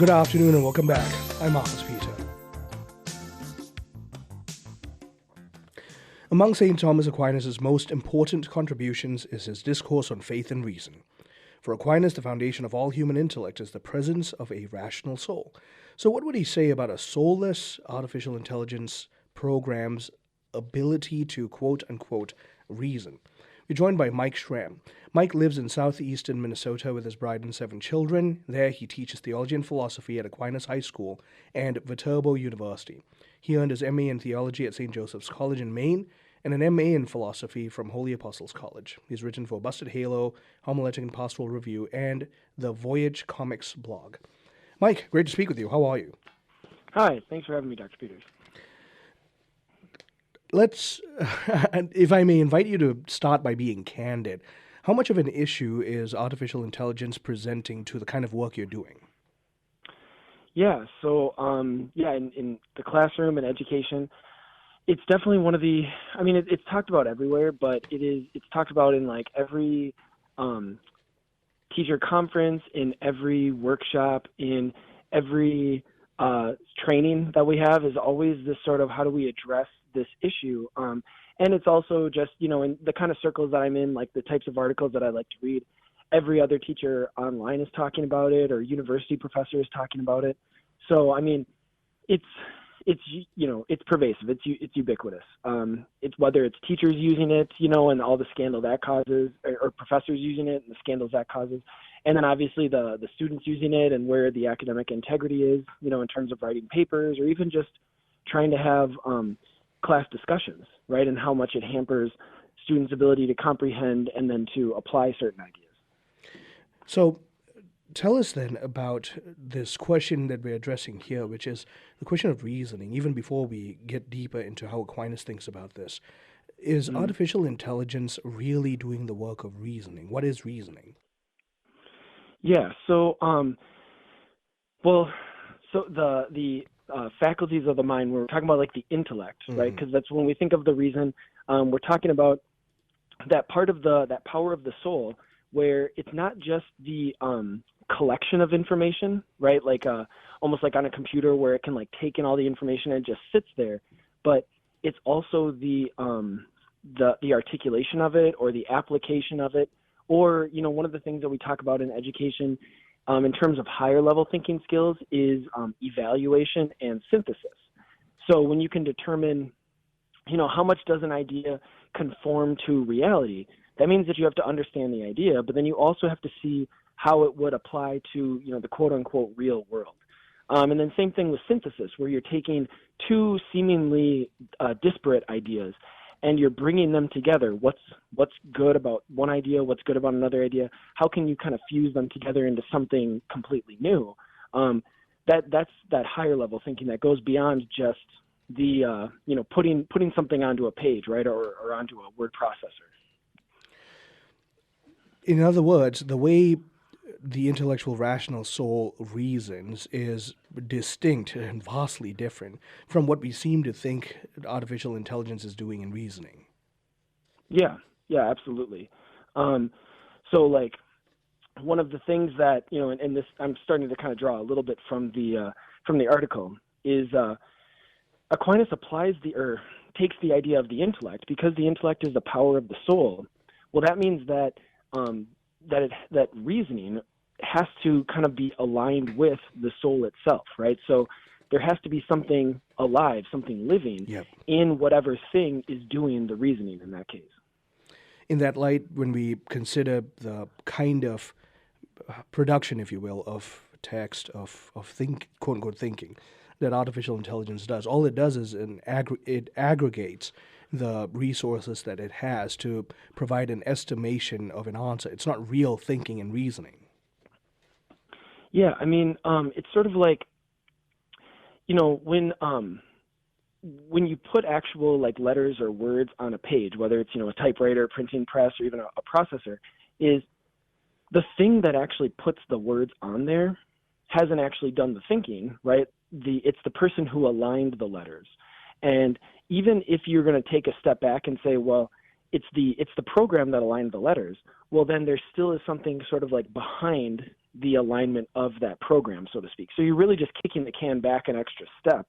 Good afternoon and welcome back. I'm Marcus Peter. Among St. Thomas Aquinas' most important contributions is his discourse on faith and reason. For Aquinas, the foundation of all human intellect is the presence of a rational soul. So what would he say about a soulless artificial intelligence program's ability to quote-unquote reason? We're joined by Mike Schramm. Mike lives in southeastern Minnesota with his bride and 7 children. There he teaches theology and philosophy at Aquinas High School and Viterbo University. He earned his MA in theology at St. Joseph's College in Maine and an MA in philosophy from Holy Apostles College. He's written for Busted Halo, Homiletic and Pastoral Review, and the Voyage Comics Blog. Mike, great to speak with you. How are you? Hi, thanks for having me, Dr. Peters. Let's, if I may invite you to start by being candid. How much of an issue is artificial intelligence presenting to the kind of work you're doing? Yeah, so, in the classroom and education, it's definitely one of the, it's talked about everywhere, but it's talked about in like every teacher conference, in every workshop, in every training that we have is always this sort of how do we address this issue. And it's also just, in the kind of circles that I'm in, like the types of articles that I like to read, every other teacher online is talking about it or university professor is talking about it. So, it's pervasive. It's ubiquitous. It's whether it's teachers using it, and all the scandal that causes, or professors using it and the scandals that causes. And then obviously the students using it and where the academic integrity is, in terms of writing papers or even just trying to have class discussions, right? And how much it hampers students' ability to comprehend and then to apply certain ideas. So tell us then about this question that we're addressing here, which is the question of reasoning, even before we get deeper into how Aquinas thinks about this. Is artificial intelligence really doing the work of reasoning? What is reasoning? Yeah, so, the faculties of the mind, we're talking about like the intellect, right? Because that's when we think of the reason, we're talking about that part of that power of the soul where it's not just the collection of information, right? Like almost like on a computer where it can like take in all the information and it just sits there, but it's also the articulation of it or the application of it, or one of the things that we talk about in education in terms of higher level thinking skills is evaluation and synthesis. So when you can determine, how much does an idea conform to reality, that means that you have to understand the idea, but then you also have to see how it would apply to, the quote unquote real world. And then same thing with synthesis, where you're taking two seemingly disparate ideas and you're bringing them together. What's good about one idea? What's good about another idea? How can you kind of fuse them together into something completely new? That's that higher level thinking that goes beyond just the putting something onto a page, right, or onto a word processor. In other words, the way the intellectual rational soul reasons is distinct and vastly different from what we seem to think artificial intelligence is doing in reasoning. Yeah, absolutely. So like one of the things that, and this, I'm starting to kind of draw a little bit from the article is Aquinas takes the idea of the intellect, because the intellect is the power of the soul. Well, that means that that reasoning has to kind of be aligned with the soul itself, right? So there has to be something alive, something living in whatever thing is doing the reasoning in that case. In that light, when we consider the kind of production, if you will, of text, of quote-unquote thinking that artificial intelligence does, all it does is it aggregates the resources that it has to provide an estimation of an answer. It's not real thinking and reasoning. Yeah, it's sort of like, when you put actual like letters or words on a page, whether it's, a typewriter, printing press, or even a processor, is the thing that actually puts the words on there hasn't actually done the thinking, right? It's the person who aligned the letters. And even if you're going to take a step back and say, well, it's the program that aligned the letters, well, then there still is something sort of like behind the alignment of that program, so to speak. So you're really just kicking the can back an extra step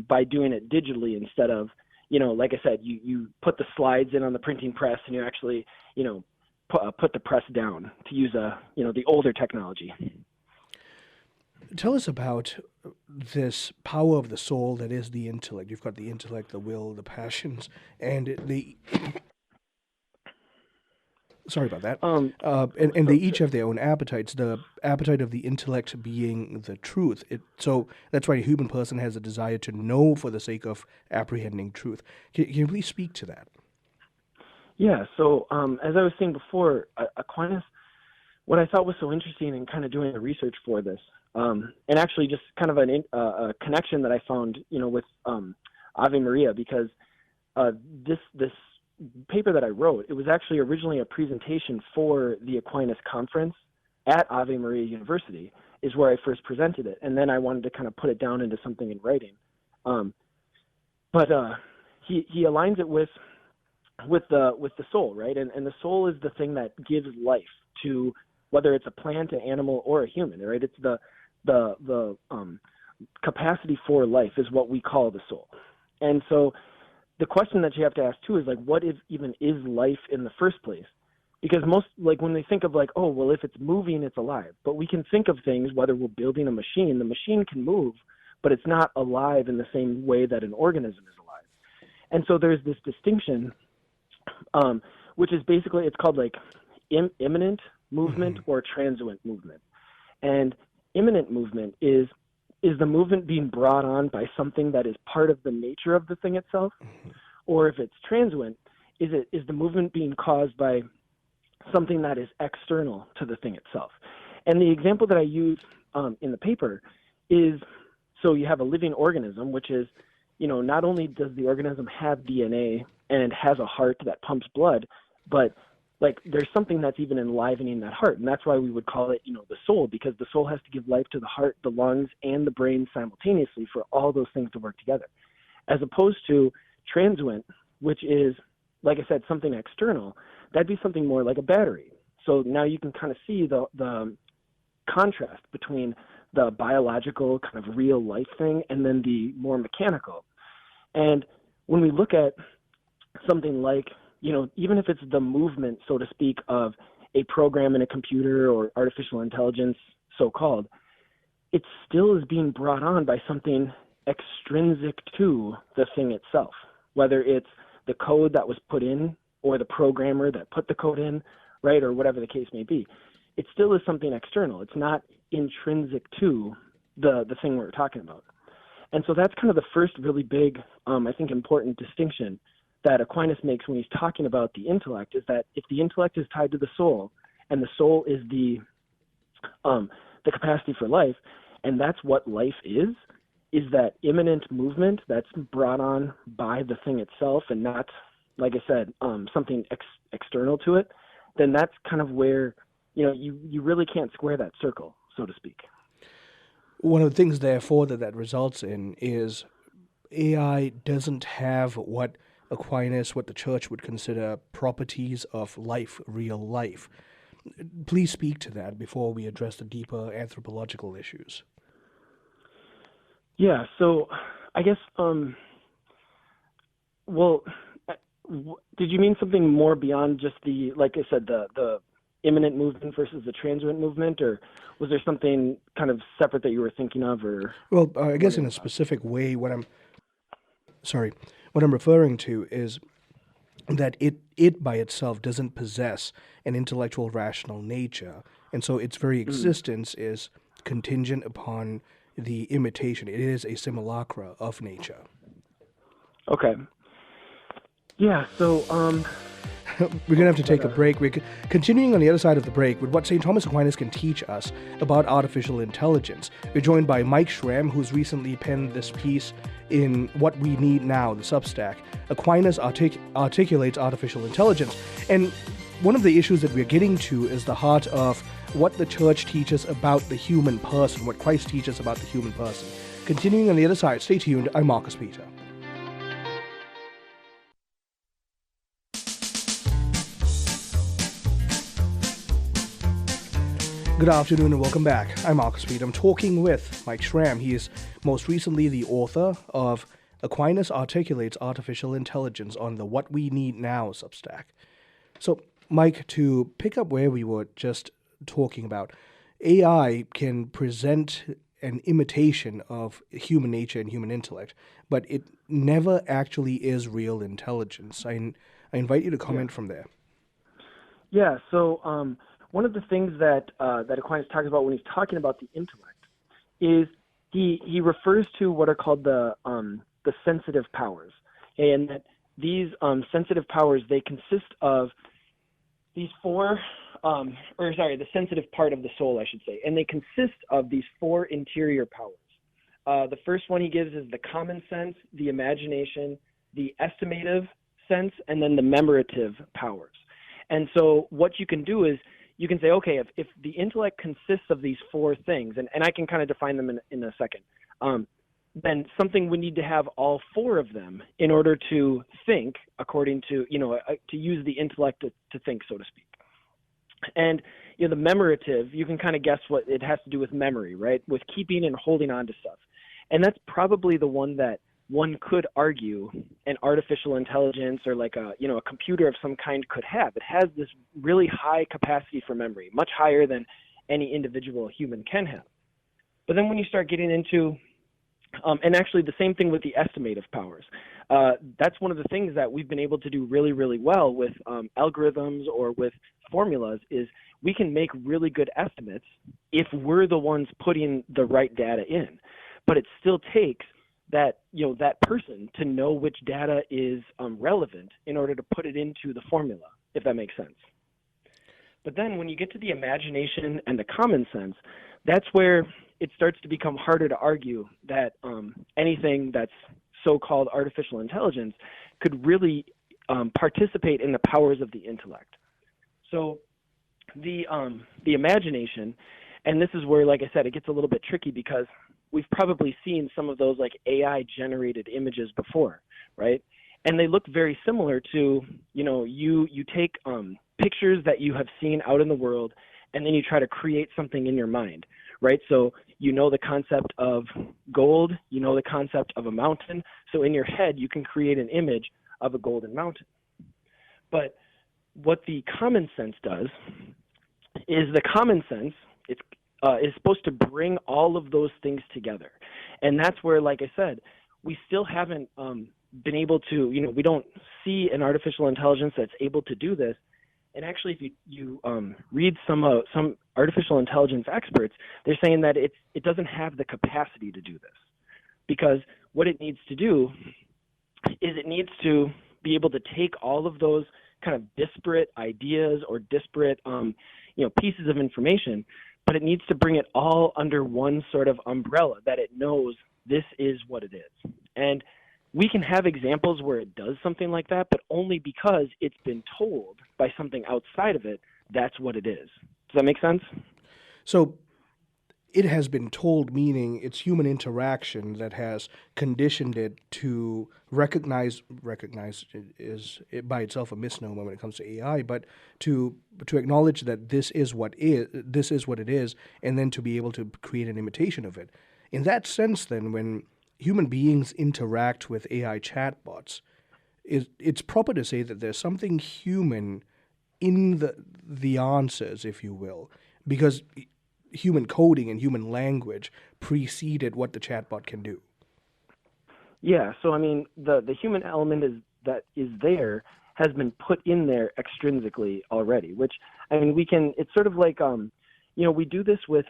by doing it digitally instead of, like I said, you put the slides in on the printing press and you actually, put the press down, to use the older technology. Tell us about this power of the soul that is the intellect. You've got the intellect, the will, the passions, and sorry about that. And they each have their own appetites. The appetite of the intellect being the truth. So that's why a human person has a desire to know for the sake of apprehending truth. Can you please speak to that? Yeah. So as I was saying before, Aquinas, what I thought was so interesting in kind of doing the research for this, and actually just kind of a connection that I found, with Ave Maria, because this paper that I wrote, it was actually originally a presentation for the Aquinas conference at Ave Maria University, is where I first presented it, and then I wanted to kind of put it down into something in writing. But he aligns it with the soul, right? And the soul is the thing that gives life to, whether it's a plant, an animal, or a human, right? It's the capacity for life is what we call the soul. And so the question that you have to ask too is what even is life in the first place? Because most, when we think of oh, well, if it's moving, it's alive. But we can think of things, whether we're building a machine, the machine can move, but it's not alive in the same way that an organism is alive. And so there's this distinction, which is basically, it's called immanent movement or transient movement. And immanent movement is the movement being brought on by something that is part of the nature of the thing itself? Or if it's transient, is the movement being caused by something that is external to the thing itself? And the example that I use in the paper is, so you have a living organism, which is, not only does the organism have DNA and it has a heart that pumps blood, but there's something that's even enlivening that heart. And that's why we would call it, the soul, because the soul has to give life to the heart, the lungs, and the brain simultaneously for all those things to work together. As opposed to transient, which is, like I said, something external, that'd be something more like a battery. So now you can kind of see the contrast between the biological kind of real life thing and then the more mechanical. And when we look at something like, even if it's the movement, so to speak, of a program in a computer or artificial intelligence, so-called, it still is being brought on by something extrinsic to the thing itself, whether it's the code that was put in or the programmer that put the code in, right, or whatever the case may be. It still is something external. It's not intrinsic to the thing we're talking about. And so that's kind of the first really big, I think, important distinction that Aquinas makes when he's talking about the intellect, is that if the intellect is tied to the soul, and the soul is the capacity for life, and that's what life is that immanent movement that's brought on by the thing itself and not, like I said, something external to it, then that's kind of where, you really can't square that circle, so to speak. One of the things, therefore, that results in is AI doesn't have what Aquinas, what the church would consider properties of life, real life. Please speak to that before we address the deeper anthropological issues. Yeah, so I guess, did you mean something more beyond just the, like I said, the immanent movement versus the transient movement, or was there something kind of separate that you were thinking of? Or well, I guess in a specific way, what I'm referring to is that it by itself doesn't possess an intellectual rational nature, and so its very existence is contingent upon the imitation. It is a simulacra of nature. Okay. Yeah, so we're going to have to take a break. We're continuing on the other side of the break with what St. Thomas Aquinas can teach us about artificial intelligence. We're joined by Mike Schramm, who's recently penned this piece in What We Need Now, the Substack. Aquinas articulates artificial intelligence. And one of the issues that we're getting to is the heart of what the church teaches about the human person, what Christ teaches about the human person. Continuing on the other side, stay tuned. I'm Marcus Peter. Good afternoon and welcome back. I'm Marcus Speed. I'm talking with Mike Schramm. He is most recently the author of Aquinas Articulates Artificial Intelligence on the What We Need Now Substack. So, Mike, to pick up where we were just talking about, AI can present an imitation of human nature and human intellect, but it never actually is real intelligence. I invite you to comment from there. Yeah, so one of the things that Aquinas talks about when he's talking about the intellect is he refers to what are called the sensitive powers, and that these sensitive powers, they consist of these the sensitive part of the soul, I should say, and they consist of these four interior powers. The first one he gives is the common sense, the imagination, the estimative sense, and then the memorative powers. And so what you can do is you can say, okay, if the intellect consists of these four things, and I can kind of define them in a second, then something would need to have all four of them in order to think according to, to use the intellect to think, so to speak. And, the memorative, you can kind of guess what it has to do with memory, right? With keeping and holding on to stuff. And that's probably the one that one could argue an artificial intelligence or like a computer of some kind could have. It has this really high capacity for memory, much higher than any individual human can have. But then when you start getting into, and actually the same thing with the estimative powers, that's one of the things that we've been able to do really, really well with algorithms or with formulas is we can make really good estimates if we're the ones putting the right data in. But it still takes that person to know which data is relevant in order to put it into the formula, if that makes sense. But then when you get to the imagination and the common sense, that's where it starts to become harder to argue that anything that's so-called artificial intelligence could really participate in the powers of the intellect. So the imagination, and this is where, like I said, it gets a little bit tricky because we've probably seen some of those like AI-generated images before, right? And they look very similar to, you take pictures that you have seen out in the world, and then you try to create something in your mind, right? So the concept of gold, the concept of a mountain. So in your head, you can create an image of a golden mountain. But what the common sense does is the common sense, is supposed to bring all of those things together. And that's where, like I said, we still haven't been able to, we don't see an artificial intelligence that's able to do this. And actually, if you read some artificial intelligence experts, they're saying that it doesn't have the capacity to do this. Because what it needs to do is it needs to be able to take all of those kind of disparate ideas or disparate, pieces of information, but it needs to bring it all under one sort of umbrella that it knows this is what it is. And we can have examples where it does something like that, but only because it's been told by something outside of it that's what it is. Does that make sense? So it has been told, meaning it's human interaction that has conditioned it to recognize is by itself a misnomer when it comes to AI, but to acknowledge that this is what it is, and then to be able to create an imitation of it. In that sense, then, when human beings interact with AI chatbots, it's proper to say that there's something human in the answers, if you will, because human coding and human language preceded what the chatbot can do. Yeah, so I mean, the human element is there has been put in there extrinsically already, which, I mean, it's sort of like, we do this with,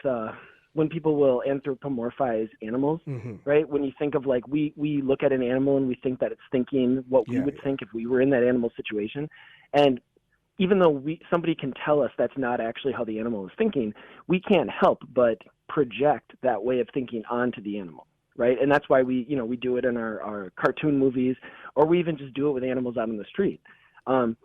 when people will anthropomorphize animals, right? When you think of like, we look at an animal and we think that it's thinking what we would think if we were in that animal situation. And even though somebody can tell us that's not actually how the animal is thinking, we can't help but project that way of thinking onto the animal, right? And that's why we do it in our cartoon movies, or we even just do it with animals out in the street, or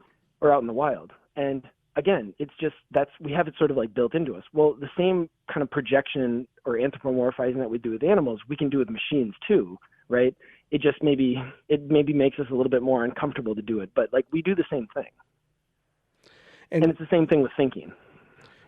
out in the wild. And again, it's just we have it sort of like built into us. Well, the same kind of projection or anthropomorphizing that we do with animals, we can do with machines too, right? It just maybe makes us a little bit more uncomfortable to do it, but like we do the same thing. And it's the same thing with thinking.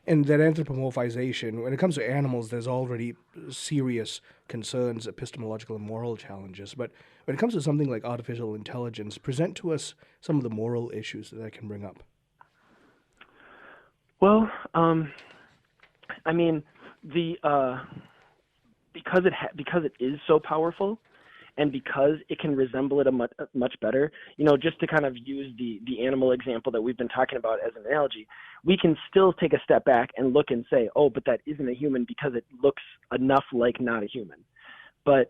And that anthropomorphization, when it comes to animals, there's already serious concerns, epistemological and moral challenges. But when it comes to something like artificial intelligence, present to us some of the moral issues that can bring up. Well, I mean, because it is so powerful, and because it can resemble it much better, just to kind of use the animal example that we've been talking about as an analogy, we can still take a step back and look and say, oh, but that isn't a human because it looks enough like not a human. But,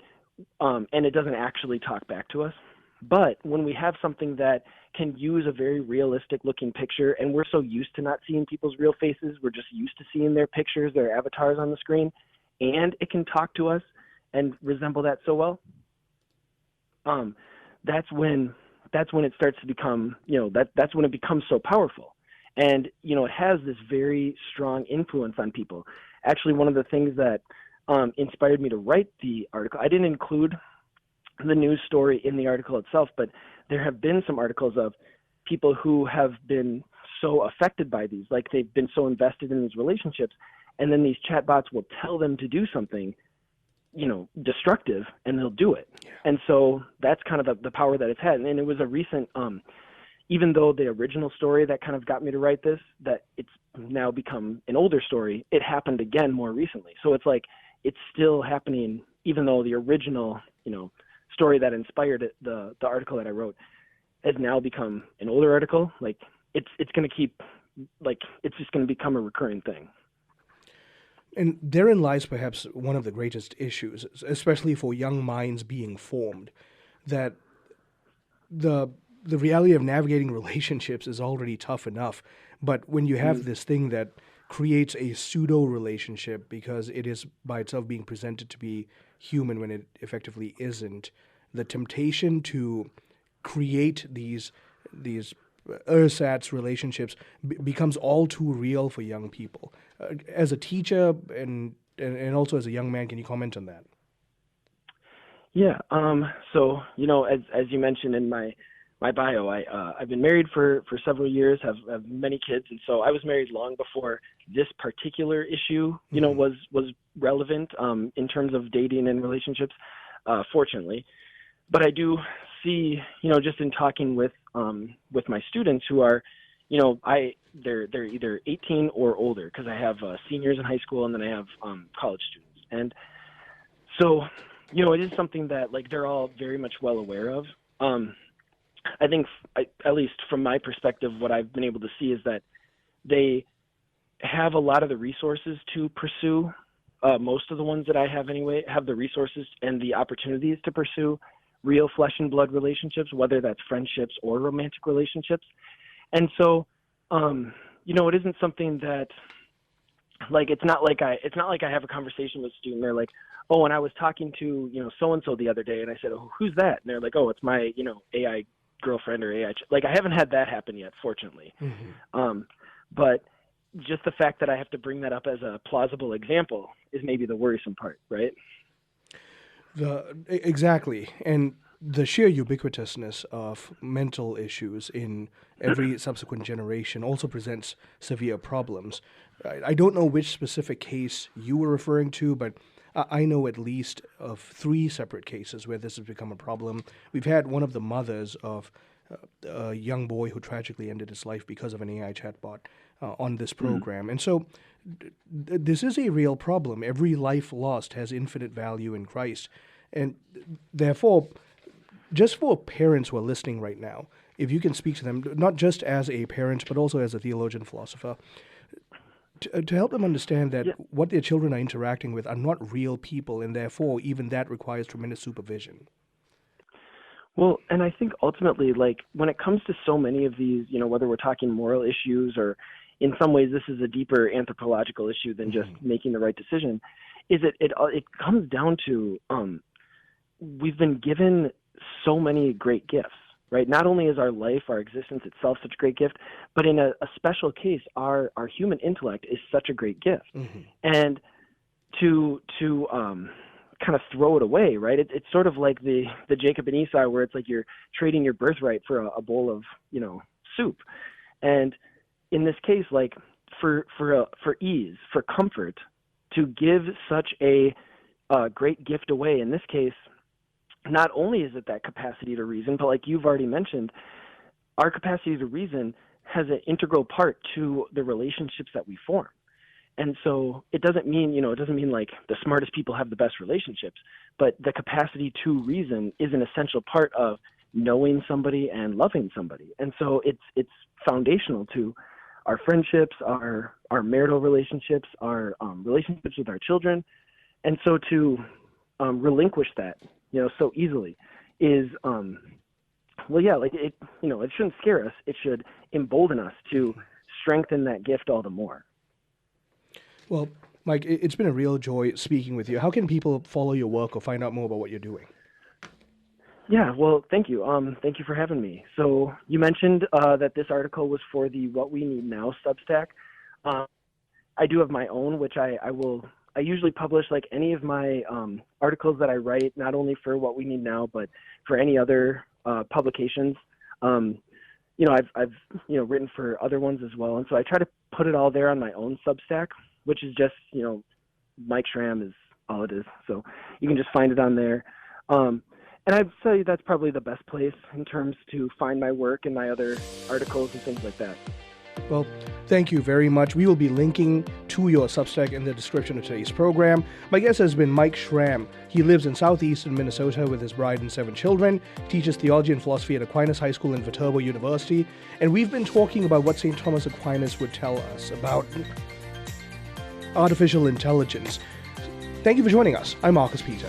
and it doesn't actually talk back to us. But when we have something that can use a very realistic looking picture, and we're so used to not seeing people's real faces, we're just used to seeing their pictures, their avatars on the screen, and it can talk to us and resemble that so well, that's when it starts to become, that's when it becomes so powerful. And, it has this very strong influence on people. Actually, one of the things that inspired me to write the article, I didn't include the news story in the article itself, but there have been some articles of people who have been so affected by these, like they've been so invested in these relationships, and then these chatbots will tell them to do something, destructive, and they'll do it. Yeah. And so that's kind of the power that it's had. And it was a recent, even though the original story that kind of got me to write this, that it's now become an older story, it happened again more recently. So it's like, it's still happening, even though the original, story that inspired it, the article that I wrote, has now become an older article. Like it's going to keep, like, it's just going to become a recurring thing. And therein lies perhaps one of the greatest issues, especially for young minds being formed, that the reality of navigating relationships is already tough enough. But when you have this thing that creates a pseudo relationship because it is by itself being presented to be human when it effectively isn't, the temptation to create these ersatz relationships becomes all too real for young people. As a teacher and also as a young man, can you comment on that? Yeah. So, as you mentioned in my bio, I've been married for several years, have many kids. And so I was married long before this particular issue, was relevant, in terms of dating and relationships, fortunately. But I do see, just in talking with my students who are, they're either 18 or older, because I have seniors in high school and then I have college students. And so, it is something that, like, they're all very much well aware of. I think, at least from my perspective, what I've been able to see is that they have a lot of the resources to pursue. Most of the ones that I have anyway have the resources and the opportunities to pursue real flesh and blood relationships, whether that's friendships or romantic relationships. And so, it isn't something that, like, it's not like I have a conversation with a student. They're like, oh, and I was talking to, so-and-so the other day, and I said, oh, who's that? And they're like, oh, it's my, AI girlfriend or AI. Like, I haven't had that happen yet, fortunately. Mm-hmm. But just the fact that I have to bring that up as a plausible example is maybe the worrisome part, right? Exactly. And the sheer ubiquitousness of mental issues in every subsequent generation also presents severe problems. I don't know which specific case you were referring to, but I know at least of 3 separate cases where this has become a problem. We've had one of the mothers of a young boy who tragically ended his life because of an AI chatbot on this program. And so this is a real problem. Every life lost has infinite value in Christ. And therefore, just for parents who are listening right now, if you can speak to them, not just as a parent, but also as a theologian philosopher, to help them understand that what their children are interacting with are not real people, and therefore even that requires tremendous supervision. Well, and I think ultimately, like, when it comes to so many of these, whether we're talking moral issues or in some ways this is a deeper anthropological issue than just making the right decision, is it comes down to we've been given so many great gifts, right? Not only is our life, our existence itself such a great gift, but in a special case, our human intellect is such a great gift. Mm-hmm. And to kind of throw it away, right? It's sort of like the Jacob and Esau, where it's like you're trading your birthright for a bowl of, soup. And in this case, like, for ease, for comfort, to give such a great gift away. In this case, not only is it that capacity to reason, but like you've already mentioned, our capacity to reason has an integral part to the relationships that we form. And so it doesn't mean like the smartest people have the best relationships, but the capacity to reason is an essential part of knowing somebody and loving somebody. And so it's foundational to our friendships, our marital relationships, our relationships with our children. And so to relinquish that, so easily is, it shouldn't scare us. It should embolden us to strengthen that gift all the more. Well, Mike, it's been a real joy speaking with you. How can people follow your work or find out more about what you're doing? Yeah, well, thank you. Thank you for having me. So you mentioned that this article was for the What We Need Now Substack. I do have my own, which I usually publish like any of my articles that I write, not only for What We Need Now, but for any other publications. I've written for other ones as well. And so I try to put it all there on my own Substack, which is just, Mike Schramm is all it is. So you can just find it on there. And I'd say that's probably the best place in terms to find my work and my other articles and things like that. Well, thank you very much. We will be linking to your Substack in the description of today's program. My guest has been Mike Schramm. He lives in southeastern Minnesota with his bride and 7 children, teaches theology and philosophy at Aquinas High School and Viterbo University, and we've been talking about what St. Thomas Aquinas would tell us about artificial intelligence. Thank you for joining us. I'm Marcus Peter.